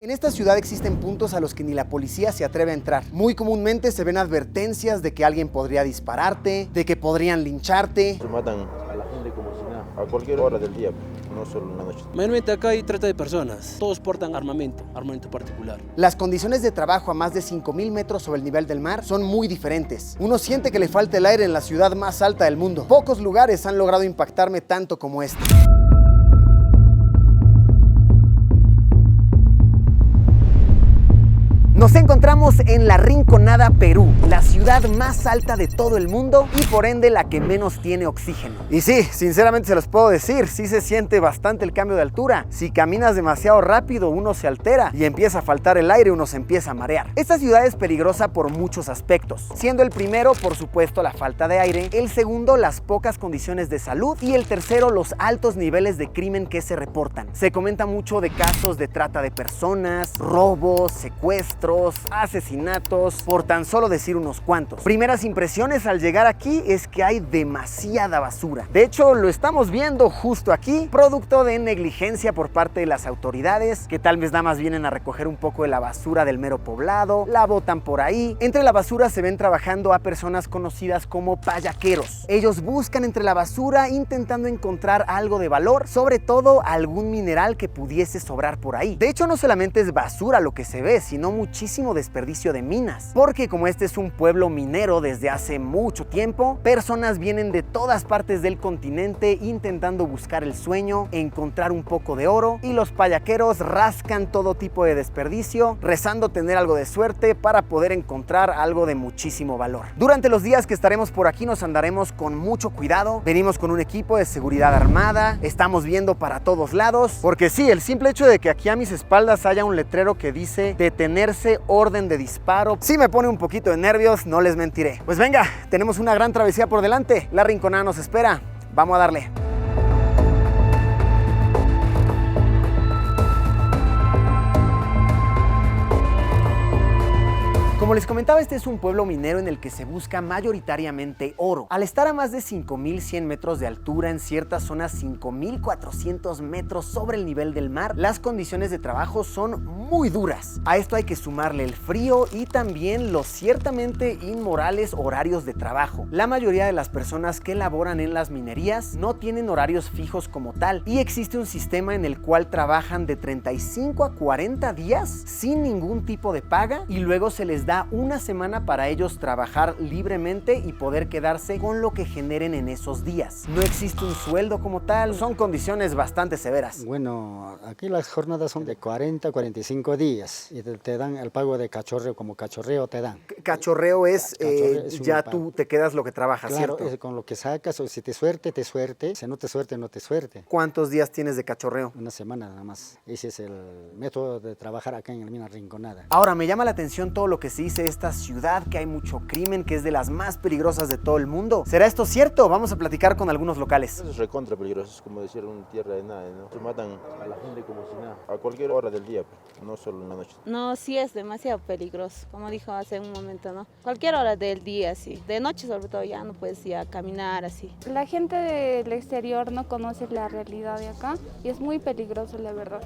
En esta ciudad existen puntos a los que ni la policía se atreve a entrar. Muy comúnmente se ven advertencias de que alguien podría dispararte, de que podrían lincharte. Se matan a la gente como si nada, a cualquier hora del día, no solo en la noche. Mayormente acá hay trata de personas, todos portan armamento particular. Las condiciones de trabajo a más de 5.000 metros sobre el nivel del mar son muy diferentes. Uno siente que le falta el aire en la ciudad más alta del mundo. Pocos lugares han logrado impactarme tanto como este. Nos encontramos en La Rinconada, Perú, la ciudad más alta de todo el mundo y por ende la que menos tiene oxígeno. Y sí, sinceramente se los puedo decir, sí se siente bastante el cambio de altura. Si caminas demasiado rápido uno se altera y empieza a faltar el aire, uno se empieza a marear. Esta ciudad es peligrosa por muchos aspectos, siendo el primero, por supuesto, la falta de aire, el segundo, las pocas condiciones de salud y el tercero, los altos niveles de crimen que se reportan. Se comenta mucho de casos de trata de personas, robos, secuestros, asesinatos, por tan solo decir unos cuantos. Primeras impresiones al llegar aquí es que hay demasiada basura. De hecho, lo estamos viendo justo aquí, producto de negligencia por parte de las autoridades, que tal vez nada más vienen a recoger un poco de la basura del mero poblado, la botan por ahí. Entre la basura se ven trabajando a personas conocidas como payaqueros. Ellos buscan entre la basura intentando encontrar algo de valor, sobre todo algún mineral que pudiese sobrar por ahí. De hecho, no solamente es basura lo que se ve, sino muchísimo desperdicio de minas, porque como este es un pueblo minero desde hace mucho tiempo, personas vienen de todas partes del continente intentando buscar el sueño, encontrar un poco de oro, y los payaqueros rascan todo tipo de desperdicio, rezando tener algo de suerte para poder encontrar algo de muchísimo valor. Durante los días que estaremos por aquí nos andaremos con mucho cuidado, venimos con un equipo de seguridad armada, estamos viendo para todos lados, porque sí, el simple hecho de que aquí a mis espaldas haya un letrero que dice detenerse, orden de disparo, sí me pone un poquito de nervios, no les mentiré. Pues venga, tenemos una gran travesía por delante, La Rinconada nos espera, vamos a darle. Como les comentaba, este es un pueblo minero en el que se busca mayoritariamente oro. Al estar a más de 5.100 metros de altura, en ciertas zonas 5.400 metros sobre el nivel del mar, las condiciones de trabajo son muy duras. A esto hay que sumarle el frío y también los ciertamente inmorales horarios de trabajo. La mayoría de las personas que laboran en las minerías no tienen horarios fijos como tal y existe un sistema en el cual trabajan de 35 a 40 días sin ningún tipo de paga y luego se les da una semana para ellos trabajar libremente y poder quedarse con lo que generen en esos días. No existe un sueldo como tal, son condiciones bastante severas. Bueno, aquí las jornadas son de 40 a 45 días y te dan el pago de cachorreo, como cachorreo te dan. Cachorreo es, ya pago. Tú te quedas lo que trabajas, Claro, ¿cierto? es con lo que sacas, o si te suerte, te suerte, si no te suerte, no te suerte. ¿Cuántos días tienes de cachorreo? Una semana nada más. Ese es el método de trabajar acá en la mina Rinconada. Ahora, me llama la atención todo lo que se dice de esta ciudad, que hay mucho crimen, que es de las más peligrosas de todo el mundo. ¿Será esto cierto? Vamos a platicar con algunos locales. Eso es recontra peligroso, es como decir una tierra de nadie, ¿no? Se matan a la gente como si nada, a cualquier hora del día, no solo en la noche. No, sí es demasiado peligroso, como dijo hace un momento, ¿no? Cualquier hora del día, sí. De noche sobre todo ya no puedes ir a caminar así. La gente del exterior no conoce la realidad de acá y es muy peligroso, la verdad.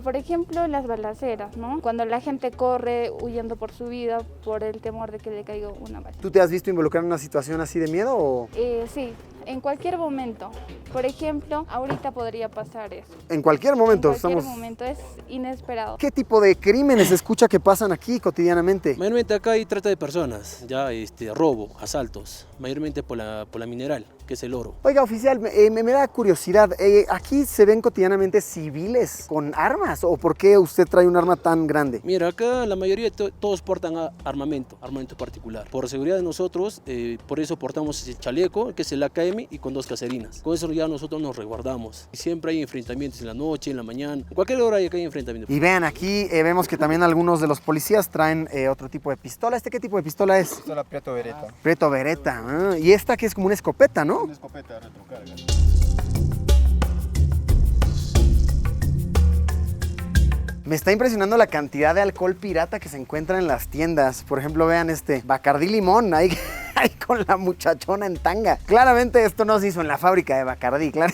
Por ejemplo, las balaceras, ¿no? Cuando la gente corre huyendo por su vida por el temor de que le caiga una bala. ¿Tú te has visto involucrado en una situación así de miedo o...? Sí, en cualquier momento. Por ejemplo, ahorita podría pasar eso. En cualquier momento. En cualquier momento, es inesperado. ¿Qué tipo de crímenes se escucha que pasan aquí cotidianamente? Mayormente acá hay trata de personas, ya robo, asaltos, mayormente por la mineral, que es el oro. Oiga, oficial, me da curiosidad, ¿aquí se ven cotidianamente civiles con armas o por qué usted trae un arma tan grande? Mira, acá la mayoría todos portan armamento particular. Por seguridad de nosotros, por eso portamos ese chaleco, que es el AKM, y con 2 caserinas. Con eso ya nosotros nos resguardamos. Y siempre hay enfrentamientos en la noche, en la mañana, en cualquier hora hay enfrentamientos. Y vean, aquí vemos que también algunos de los policías traen otro tipo de pistola. ¿Este qué tipo de pistola es? Pistola Prieto Beretta. Prieto Beretta. Y esta que es como una escopeta, ¿no? Una escopeta retrocarga. Me está impresionando la cantidad de alcohol pirata que se encuentra en las tiendas. Por ejemplo, vean este Bacardí Limón, ahí con la muchachona en tanga. Claramente esto no se hizo en la fábrica de Bacardí, claro.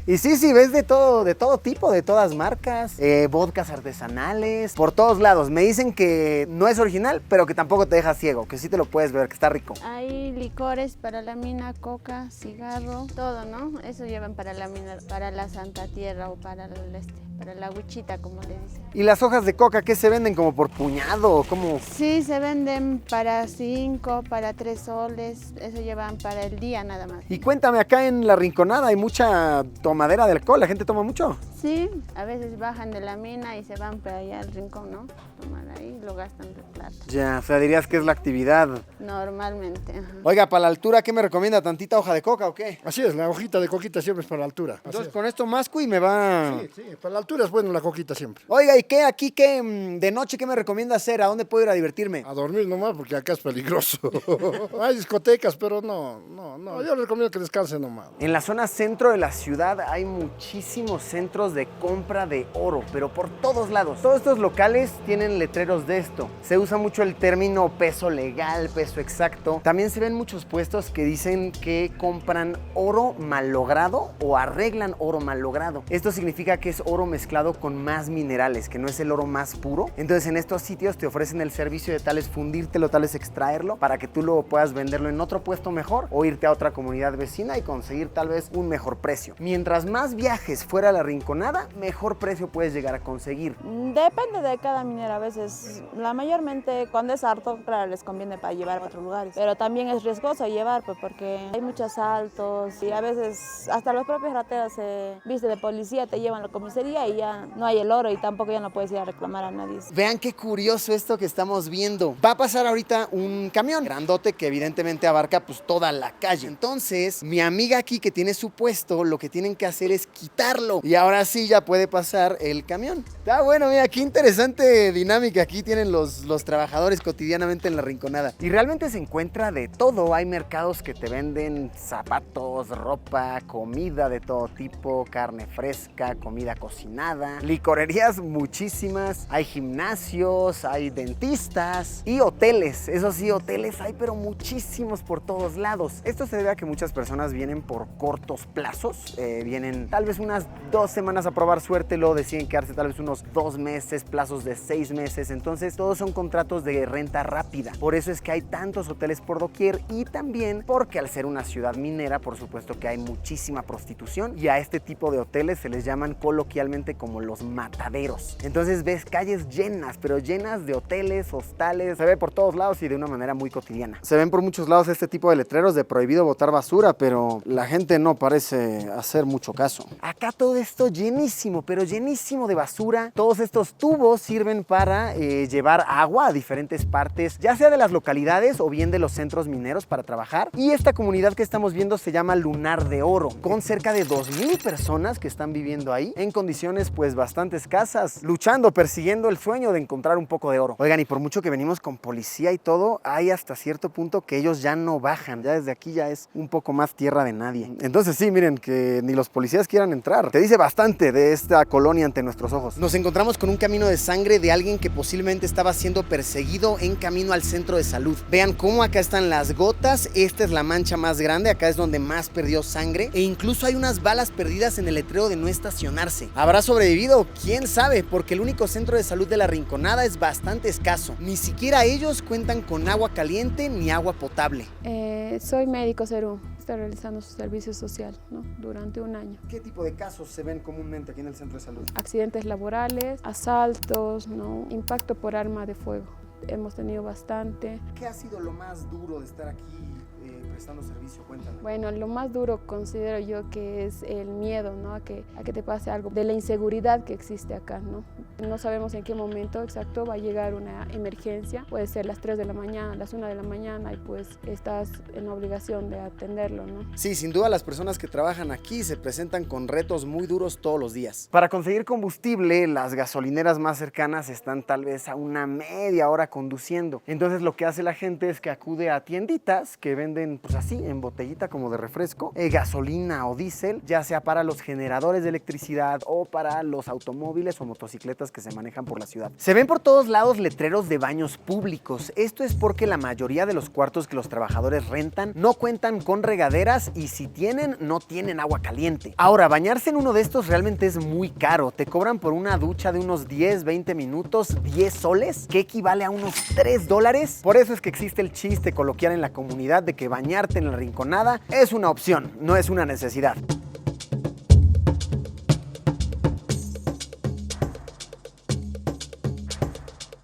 Y sí, ves de todo tipo, de todas marcas, vodkas artesanales, por todos lados. Me dicen que no es original, pero que tampoco te deja ciego, que sí te lo puedes ver, que está rico. Hay licores para la mina, coca, cigarro, todo, ¿no? Eso llevan para la mina, para la Santa Tierra o para la huichita, como le dicen. ¿Y las hojas de coca qué se venden, como por puñado o cómo? Sí, se venden para 5, para 3 soles, eso llevan para el día nada más. Y cuéntame, acá en La Rinconada hay mucha tomadera de alcohol, ¿la gente toma mucho? Sí, a veces bajan de la mina y se van para allá al rincón, ¿no? Tomar ahí, lo gastan de plata. Ya, o sea, dirías que es la actividad. Normalmente, ajá. Oiga, para la altura, ¿qué me recomienda? ¿Tantita hoja de coca o qué? Así es, la hojita de coquita siempre es para la altura. Así Entonces es. con esto masco y me va... Sí, para la altura es bueno la coquita siempre. Oiga, ¿y qué aquí, de noche, qué me recomienda hacer? ¿A dónde puedo ir a divertirme? A dormir nomás porque acá es peligroso. Hay discotecas, pero no. Yo les recomiendo que descansen nomás. En la zona centro de la ciudad hay muchísimos centros de compra de oro, pero por todos lados. Todos estos locales tienen letreros de esto. Se usa mucho el término peso legal, peso exacto. También se ven muchos puestos que dicen que compran oro malogrado o arreglan oro malogrado. Esto significa que es oro mezclado con más minerales, que no es el oro más puro. Entonces en estos sitios te ofrecen el servicio de tal vez fundírtelo, tal vez extraerlo, para que tú luego puedas venderlo en otro puesto mejor o irte a otra comunidad vecina y conseguir tal vez un mejor precio. Mientras más viajes fuera a La Rinconada, mejor precio puedes llegar a conseguir. Depende de cada minera, a veces, mayormente cuando es harto, claro, les conviene para llevar a otros lugares, pero también es riesgoso llevar, pues, porque hay muchos asaltos y a veces hasta los propios rateros se visten de policía, te llevan a la comisaría y ya no hay el oro y tampoco ya no puedes ir a reclamar a nadie. Vean qué curioso esto que estamos viendo. Va a pasar ahorita un camión grandote que evidentemente abarca pues toda la calle. Entonces, mi amiga aquí que tiene su puesto, lo que tienen que hacer es quitarlo. Y ahora sí ya puede pasar el camión. Está bueno, mira, qué interesante dinámica aquí tienen los trabajadores cotidianamente en La Rinconada. Y realmente se encuentra de todo. Hay mercados que te venden zapatos, ropa, comida de todo tipo, carne fresca, comida cocinada, licorerías muchísimas, hay gimnasios, hay dentistas y hoteles. Eso sí, hoteles hay pero muchísimos por todos lados. Esto se debe a que muchas personas vienen por cortos plazos, vienen tal vez unas 2 semanas a probar suerte, luego deciden quedarse tal vez unos 2 meses, plazos de 6 meses. Entonces todos son contratos de renta rápida. Por eso es que hay tantos hoteles por doquier y también porque al ser una ciudad minera, por supuesto que hay muchísima prostitución y a este tipo de hoteles se les llaman coloquialmente como los mataderos. Entonces ves calles llenas, pero llenas de hoteles, hostales, se ve por todos lados y de una manera muy cotidiana. Se ven por muchos lados este tipo de letreros de prohibido botar basura, pero la gente no parece hacer mucho caso. Acá todo esto llenísimo, pero llenísimo de basura. Todos estos tubos sirven para llevar agua a diferentes partes, ya sea de las localidades o bien de los centros mineros para trabajar. Y esta comunidad que estamos viendo se llama Lunar de Oro, con cerca de 2000 personas que están viviendo ahí en condiciones pues bastante escasas, luchando, persiguiendo el sueño de encontrar un poco de oro. Oigan, y por mucho que venimos con policía y todo, hay hasta cierto punto que ellos ya no bajan, ya desde aquí ya es un poco más tierra de nadie. Entonces sí, miren, que ni los policías quieran entrar. Te dice bastante de esta colonia ante nuestros ojos. Nos encontramos con un camino de sangre de alguien que posiblemente estaba siendo perseguido en camino al centro de salud. Vean cómo acá están las gotas, esta es la mancha más grande, acá es donde más perdió sangre e incluso hay unas balas perdidas en el letrero de no estacionarse. ¿Habrá sobrevivido? ¿Quién sabe? Porque el único centro de salud de La Rinconada es bastante escaso. Ni siquiera ellos cuentan con agua caliente ni agua potable. Soy médico Cerú, estoy realizando su servicio social, ¿no? Durante un año. ¿Qué tipo de casos se ven comúnmente aquí en el centro de salud? Accidentes laborales, asaltos, ¿no? Impacto por arma de fuego. Hemos tenido bastante. ¿Qué ha sido lo más duro de estar aquí prestando servicio? Cuéntame. Bueno, lo más duro considero yo que es el miedo, ¿no? A que te pase algo, de la inseguridad que existe acá, ¿no? No sabemos en qué momento exacto va a llegar una emergencia, puede ser las 3 de la mañana, las 1 de la mañana y pues estás en la obligación de atenderlo, ¿no? Sí, sin duda las personas que trabajan aquí se presentan con retos muy duros todos los días. Para conseguir combustible, las gasolineras más cercanas están tal vez a una media hora conduciendo. Entonces lo que hace la gente es que acude a tienditas que venden pues así, en botellita como de refresco, gasolina o diésel, ya sea para los generadores de electricidad o para los automóviles o motocicletas que se manejan por la ciudad. Se ven por todos lados letreros de baños públicos. Esto es porque la mayoría de los cuartos que los trabajadores rentan no cuentan con regaderas y si tienen, no tienen agua caliente. Ahora, bañarse en uno de estos realmente es muy caro. Te cobran por una ducha de unos 10, 20 minutos, 10 soles, que equivale a unos $3. Por eso es que existe el chiste coloquial en la comunidad de que bañarte en la Rinconada es una opción, no es una necesidad.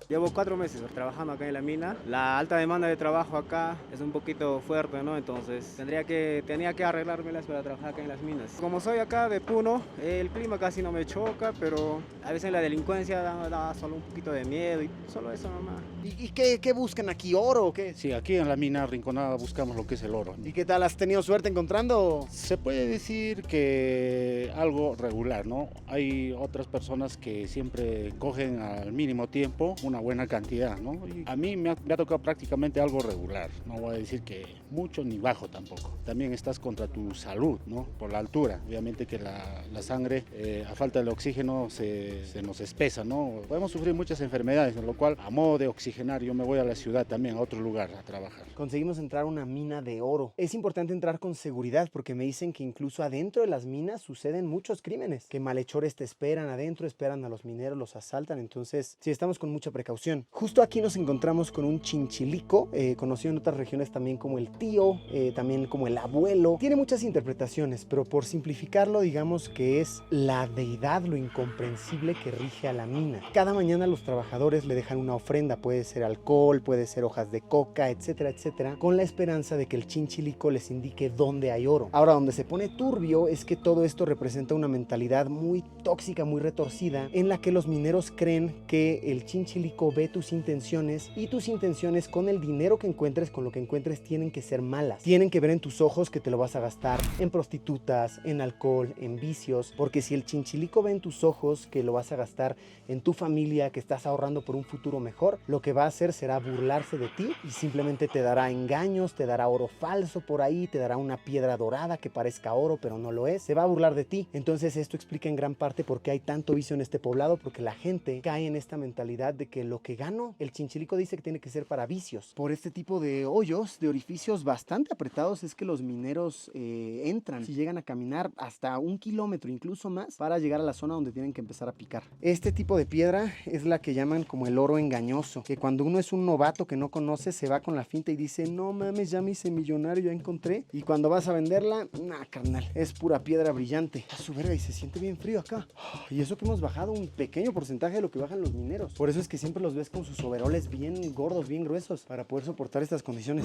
Llevo 4 meses trabajando acá en la mina. La alta demanda de trabajo acá es un poquito fuerte, ¿no? Entonces tenía que arreglármelas para trabajar acá en las minas. Como soy acá de Puno, el clima casi no me choca, pero a veces la delincuencia da solo un poquito de miedo y solo eso nomás. ¿Y qué buscan aquí? ¿Oro o qué? Sí, aquí en la mina Rinconada buscamos lo que es el oro. ¿Y qué tal? ¿Has tenido suerte encontrando? Se puede decir que algo regular, ¿no? Hay otras personas que siempre cogen al mínimo tiempo una buena cantidad, ¿no? Y a mí me ha tocado prácticamente algo regular. No voy a decir que mucho ni bajo tampoco. También estás contra tu salud, ¿no? Por la altura. Obviamente que la sangre, a falta del oxígeno, se nos espesa, ¿no? Podemos sufrir muchas enfermedades, con lo cual, a modo de oxigenar, yo me voy a la ciudad también, a otro lugar, a trabajar. Conseguimos entrar a una mina de oro. Es importante entrar con seguridad porque me dicen que incluso adentro de las minas suceden muchos crímenes, que malhechores te esperan adentro, esperan a los mineros, los asaltan, entonces sí, estamos con mucha precaución. Justo aquí nos encontramos con un chinchilico, conocido en otras regiones también como el tío, también como el abuelo. Tiene muchas interpretaciones, pero por simplificarlo digamos que es la deidad, lo incomprensible que rige a la mina. Cada mañana los trabajadores le dejan una ofrenda, puede ser alcohol, puede ser hojas de coca, etcétera, etcétera, con la esperanza de que el chinchilico les indique dónde hay oro. Ahora, donde se pone turbio es que todo esto representa una mentalidad muy tóxica, muy retorcida, en la que los mineros creen que el chinchilico ve tus intenciones y tus intenciones con el dinero que encuentres, con lo que encuentres, tienen que ser malas. Tienen que ver en tus ojos que te lo vas a gastar en prostitutas, en alcohol, en vicios, porque si el chinchilico ve en tus ojos que lo vas a gastar en tu familia, que estás ahorrando por un futuro mejor, lo que va a hacer será burlarse de ti y simplemente te dará engaños, te dará oro falso por ahí, te dará una piedra dorada que parezca oro pero no lo es, se va a burlar de ti. Entonces esto explica en gran parte por qué hay tanto vicio en este poblado, porque la gente cae en esta mentalidad de que lo que gano, el chinchilico dice que tiene que ser para vicios. Por este tipo de hoyos, de orificios bastante apretados es que los mineros entran, si llegan a caminar hasta 1 kilómetro, incluso más, para llegar a la zona donde tienen que empezar a picar. Este tipo de piedra es la que llaman como el oro engañoso, que cuando uno es un novato que no conoce, se va con la finta y dice, no mames, ya me hice millonario, ya encontré, y cuando vas a venderla, nah, carnal, es pura piedra brillante. A su verga, y se siente bien frío acá. Y eso que hemos bajado un pequeño porcentaje de lo que bajan los mineros. Por eso es que siempre los ves con sus overoles bien gordos, bien gruesos, para poder soportar estas condiciones.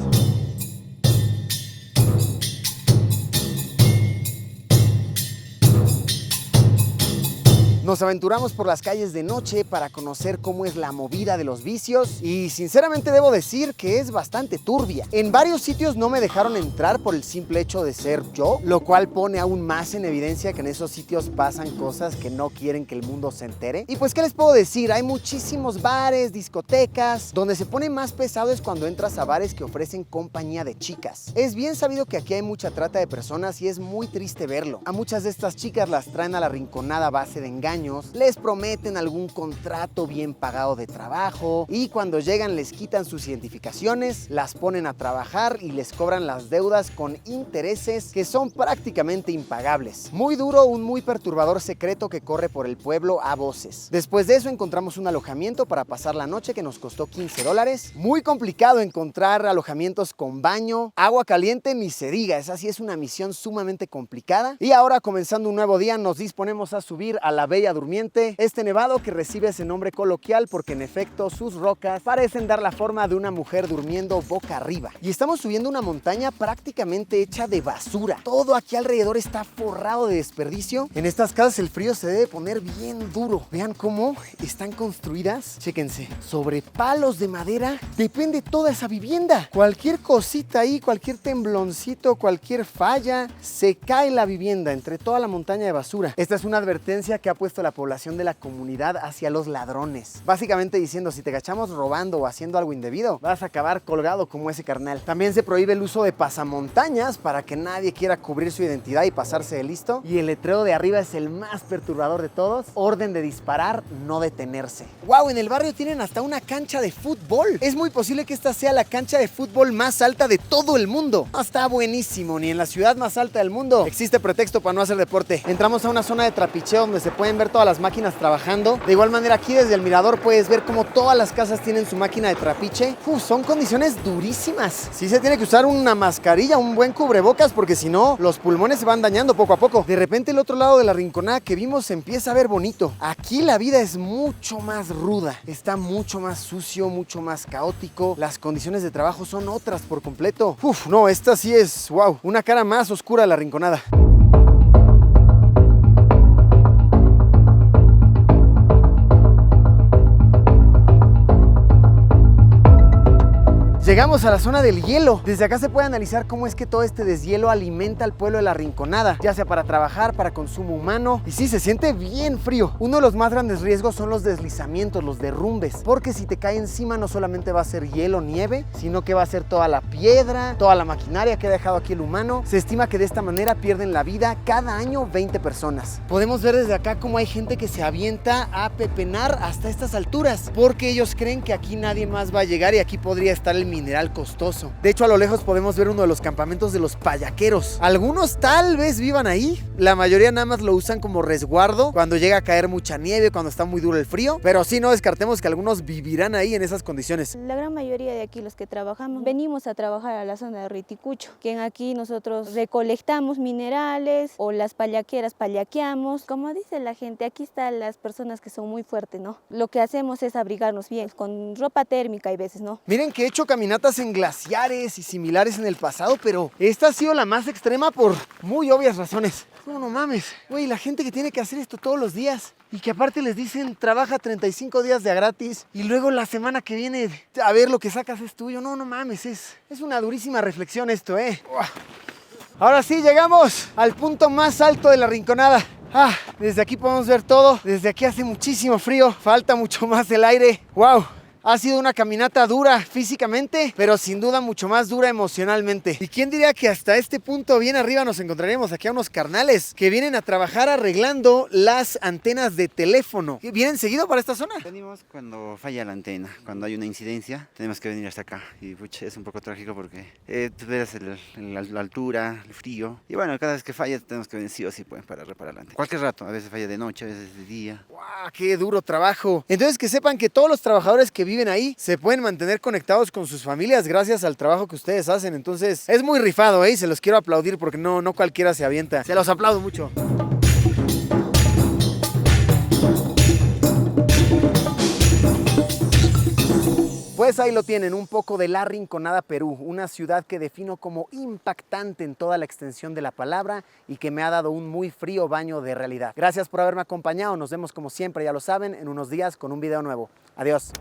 Nos aventuramos por las calles de noche para conocer cómo es la movida de los vicios y sinceramente debo decir que es bastante turbia. En varios sitios no me dejaron entrar por el simple hecho de ser yo, lo cual pone aún más en evidencia que en esos sitios pasan cosas que no quieren que el mundo se entere. Y pues, ¿qué les puedo decir? Hay muchísimos bares, discotecas, donde se pone más pesado es cuando entras a bares que ofrecen compañía de chicas. Es bien sabido que aquí hay mucha trata de personas y es muy triste verlo. A muchas de estas chicas las traen a la Rinconada a base de engaños, les prometen algún contrato bien pagado de trabajo y cuando llegan les quitan sus identificaciones, las ponen a trabajar y les cobran las deudas con intereses que son prácticamente impagables. Muy duro, un muy perturbador secreto que corre por el pueblo a voces. Después de eso encontramos un alojamiento para pasar la noche que nos costó $15. Muy complicado encontrar alojamientos con baño, agua caliente ni se diga, esa sí es una misión sumamente complicada. Y ahora, comenzando un nuevo día, nos disponemos a subir a la Bella Durmiente, este nevado que recibe ese nombre coloquial porque en efecto sus rocas parecen dar la forma de una mujer durmiendo boca arriba. Y estamos subiendo una montaña prácticamente hecha de basura. Todo aquí alrededor está forrado de desperdicio. En estas casas el frío se debe poner bien duro. Vean cómo están construidas, chéquense, sobre palos de madera. Depende toda esa vivienda. Cualquier cosita ahí, cualquier tembloncito, cualquier falla, se cae la vivienda entre toda la montaña de basura. Esta es una advertencia que ha puesto resto de la población de la comunidad hacia los ladrones. Básicamente diciendo, si te cachamos robando o haciendo algo indebido, vas a acabar colgado como ese carnal. También se prohíbe el uso de pasamontañas para que nadie quiera cubrir su identidad y pasarse de listo. Y el letrero de arriba es el más perturbador de todos. Orden de disparar, no detenerse. ¡Wow! En el barrio tienen hasta una cancha de fútbol. Es muy posible que esta sea la cancha de fútbol más alta de todo el mundo. No, está buenísimo. Ni en la ciudad más alta del mundo existe pretexto para no hacer deporte. Entramos a una zona de trapicheo donde se pueden ver todas las máquinas trabajando. De igual manera, aquí desde el mirador puedes ver cómo todas las casas tienen su máquina de trapiche. Son condiciones durísimas. Sí se tiene que usar una mascarilla, un buen cubrebocas, porque si no, los pulmones se van dañando poco a poco. De repente, el otro lado de la rinconada que vimos se empieza a ver bonito. Aquí la vida es mucho más ruda. Está mucho más sucio, mucho más caótico. Las condiciones de trabajo son otras por completo. No, esta sí es, wow, una cara más oscura de la rinconada. Llegamos a la zona del hielo. Desde acá se puede analizar cómo es que todo este deshielo alimenta al pueblo de la Rinconada, ya sea para trabajar, para consumo humano. Y sí, se siente bien frío. Uno de los más grandes riesgos son los deslizamientos, los derrumbes, porque si te cae encima no solamente va a ser hielo, nieve, sino que va a ser toda la piedra, toda la maquinaria que ha dejado aquí el humano. Se estima que de esta manera pierden la vida cada año 20 personas. Podemos ver desde acá cómo hay gente que se avienta a pepenar hasta estas alturas, porque ellos creen que aquí nadie más va a llegar y aquí podría estar el mineral costoso. De hecho, a lo lejos podemos ver uno de los campamentos de los payaqueros. Algunos tal vez vivan ahí, la mayoría nada más lo usan como resguardo cuando llega a caer mucha nieve, cuando está muy duro el frío, pero sí no descartemos que algunos vivirán ahí en esas condiciones. La gran mayoría de aquí, los que trabajamos, venimos a trabajar a la zona de Riticucho, que en aquí nosotros recolectamos minerales o las payaqueras payaqueamos. Como dice la gente, aquí están las personas que son muy fuertes, ¿no? Lo que hacemos es abrigarnos bien, con ropa térmica y veces, ¿no? Miren que he hecho caminatas en glaciares y similares en el pasado, pero esta ha sido la más extrema por muy obvias razones. No mames, güey, la gente que tiene que hacer esto todos los días y que aparte les dicen trabaja 35 días de a gratis y luego la semana que viene a ver lo que sacas es tuyo. No mames, es una durísima reflexión esto, Ahora sí, llegamos al punto más alto de la Rinconada. Desde aquí podemos ver todo. Desde aquí hace muchísimo frío, falta mucho más el aire. ¡Wow! Ha sido una caminata dura físicamente, pero sin duda mucho más dura emocionalmente. ¿Y quién diría que hasta este punto bien arriba nos encontraremos aquí a unos carnales que vienen a trabajar arreglando las antenas de teléfono? ¿Vienen seguido para esta zona? Venimos cuando falla la antena, cuando hay una incidencia, tenemos que venir hasta acá. Y pucha, es un poco trágico porque tú ves la altura, el frío. Y bueno, cada vez que falla tenemos que venir sí o sí pues, para reparar la antena. Cualquier rato, a veces falla de noche, a veces de día. ¡Wow! ¡Qué duro trabajo! Entonces que sepan que todos los trabajadores que viven ahí se pueden mantener conectados con sus familias gracias al trabajo que ustedes hacen. Entonces es muy rifado, se los quiero aplaudir porque no cualquiera se avienta. Se los aplaudo mucho. Pues ahí lo tienen, un poco de La Rinconada, Perú, una ciudad que defino como impactante en toda la extensión de la palabra y que me ha dado un muy frío baño de realidad. Gracias por haberme acompañado, nos vemos como siempre, ya lo saben, en unos días con un video nuevo. Adiós.